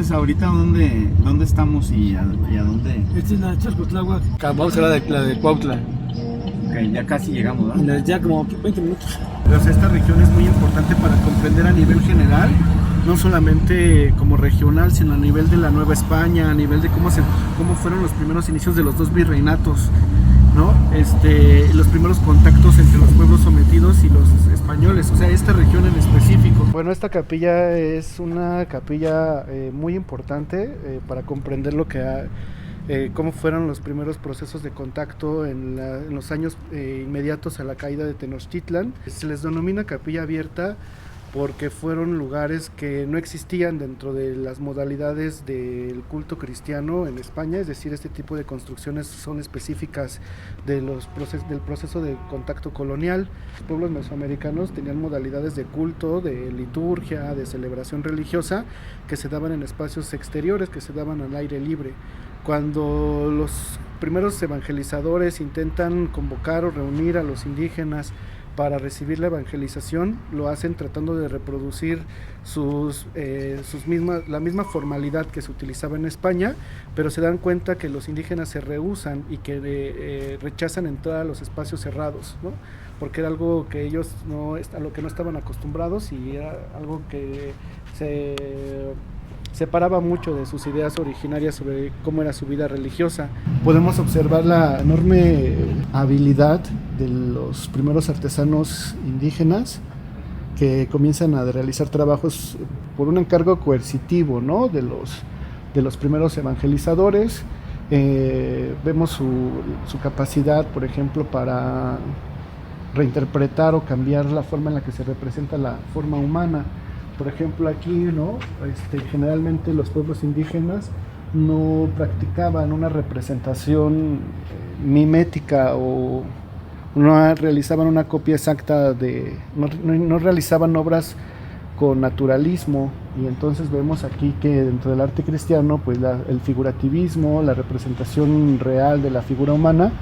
Pues ahorita dónde estamos y a dónde. Esta es la Chalcotláhuac. Vamos a la de Cuautla. Ok, ya casi llegamos, ¿no? Ya como 20 minutos. Pues esta región es muy importante para comprender a nivel general, no solamente como regional, sino a nivel de la Nueva España, a nivel de cómo fueron los primeros inicios de los dos virreinatos, ¿no? Los primeros contactos entre los pueblos sometidos y los españoles, o sea, esta región en específico. Bueno, esta capilla es una capilla muy importante para comprender cómo fueron los primeros procesos de contacto en los años inmediatos a la caída de Tenochtitlan. Se les denomina capilla abierta porque fueron lugares que no existían dentro de las modalidades del culto cristiano en España, es decir, este tipo de construcciones son específicas del proceso de contacto colonial. Los pueblos mesoamericanos tenían modalidades de culto, de liturgia, de celebración religiosa que se daban en espacios exteriores, que se daban al aire libre. Cuando los primeros evangelizadores intentan convocar o reunir a los indígenas para recibir la evangelización, lo hacen tratando de reproducir la misma formalidad que se utilizaba en España, pero se dan cuenta que los indígenas se rehúsan y que rechazan entrar a los espacios cerrados, ¿no? Porque era algo que ellos a lo que no estaban acostumbrados y era algo que se separaba mucho de sus ideas originarias sobre cómo era su vida religiosa. Podemos observar la enorme habilidad de los primeros artesanos indígenas que comienzan a realizar trabajos por un encargo coercitivo, ¿no? de los primeros evangelizadores. Vemos su capacidad, por ejemplo, para reinterpretar o cambiar la forma en la que se representa la forma humana. Por ejemplo, aquí, ¿no? Generalmente los pueblos indígenas no practicaban una representación mimética o no realizaban una copia exacta no realizaban obras con naturalismo, y entonces vemos aquí que dentro del arte cristiano pues el figurativismo, la representación real de la figura humana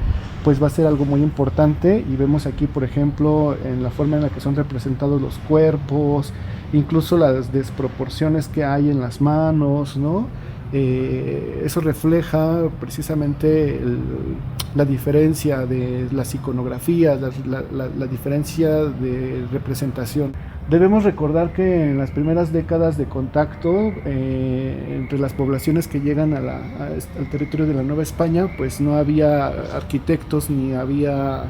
pues va a ser algo muy importante, y vemos aquí por ejemplo en la forma en la que son representados los cuerpos, incluso las desproporciones que hay en las manos, ¿no? Eso refleja precisamente la diferencia de las iconografías, la diferencia de representación. Debemos recordar que en las primeras décadas de contacto entre las poblaciones que llegan al territorio de la Nueva España, pues no había arquitectos ni había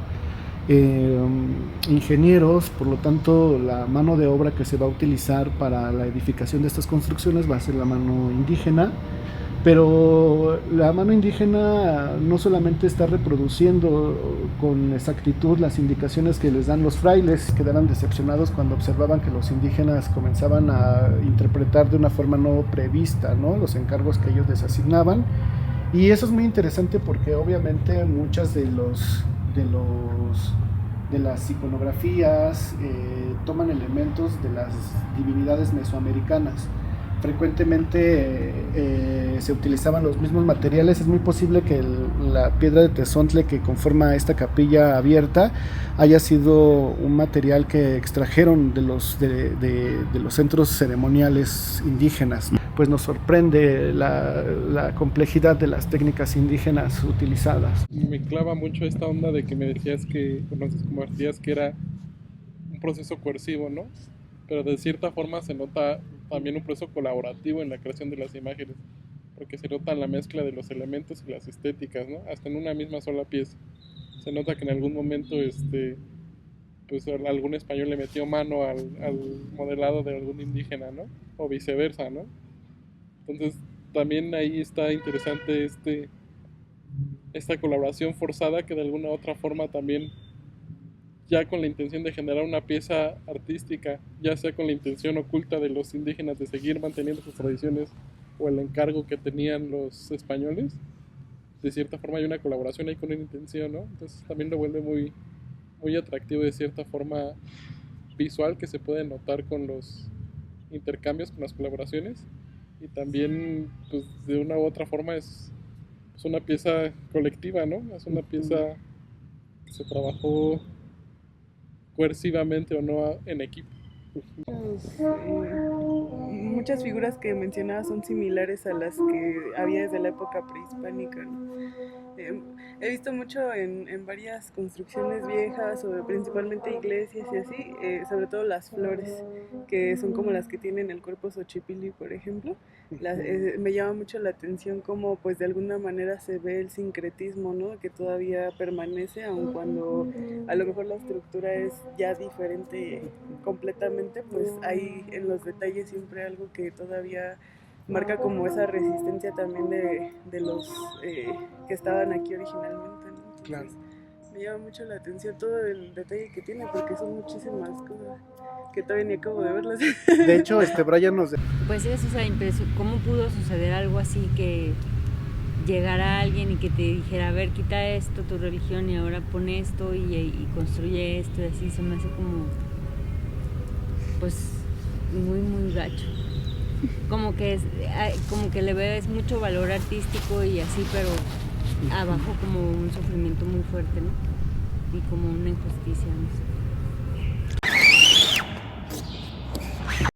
ingenieros, por lo tanto la mano de obra que se va a utilizar para la edificación de estas construcciones va a ser la mano indígena, pero la mano indígena no solamente está reproduciendo con exactitud las indicaciones que les dan los frailes, quedaron decepcionados cuando observaban que los indígenas comenzaban a interpretar de una forma no prevista, ¿no? Los encargos que ellos les asignaban, y eso es muy interesante porque obviamente muchas de las iconografías toman elementos de las divinidades mesoamericanas. Frecuentemente se utilizaban los mismos materiales. Es muy posible que la piedra de tezontle que conforma esta capilla abierta haya sido un material que extrajeron de los centros ceremoniales indígenas. Pues nos sorprende la complejidad de las técnicas indígenas utilizadas. Me clava mucho esta onda de que me decías que era un proceso coercivo, ¿no? Pero de cierta forma se nota también un proceso colaborativo en la creación de las imágenes, porque se nota la mezcla de los elementos y las estéticas, ¿no? Hasta en una misma sola pieza. Se nota que en algún momento pues algún español le metió mano al modelado de algún indígena, ¿no? O viceversa, ¿no? Entonces también ahí está interesante esta colaboración forzada que de alguna u otra forma también, ya con la intención de generar una pieza artística, ya sea con la intención oculta de los indígenas de seguir manteniendo sus tradiciones o el encargo que tenían los españoles, de cierta forma hay una colaboración ahí con una intención, ¿no? Entonces también lo vuelve muy, muy atractivo de cierta forma visual que se puede notar con los intercambios, con las colaboraciones, y también pues de una u otra forma es una pieza colectiva, ¿no? Es una pieza que se trabajó coercivamente o no en equipo. muchas figuras que mencionaba son similares a las que había desde la época prehispánica, ¿no? He visto mucho en varias construcciones viejas, o principalmente iglesias y así, sobre todo las flores, que son como las que tienen el cuerpo Xochipilli, por ejemplo. Me llama mucho la atención cómo pues de alguna manera se ve el sincretismo, ¿no? Que todavía permanece, aun cuando a lo mejor la estructura es ya diferente completamente, pues hay en los detalles siempre algo que todavía marca como esa resistencia también de los que estaban aquí originalmente, ¿no? Entonces, Claro. me llama mucho la atención todo el detalle que tiene, porque son muchísimas cosas que todavía ni acabo de verlas. De hecho, Brian nos... Pues es esa impresión, ¿cómo pudo suceder algo así que llegara alguien y que te dijera, a ver, quita esto, tu religión, y ahora pon esto y construye esto, y así se me hace como, pues, muy, muy gacho. Como que le ves mucho valor artístico y así, pero abajo como un sufrimiento muy fuerte, ¿no? Y como una injusticia, no sé.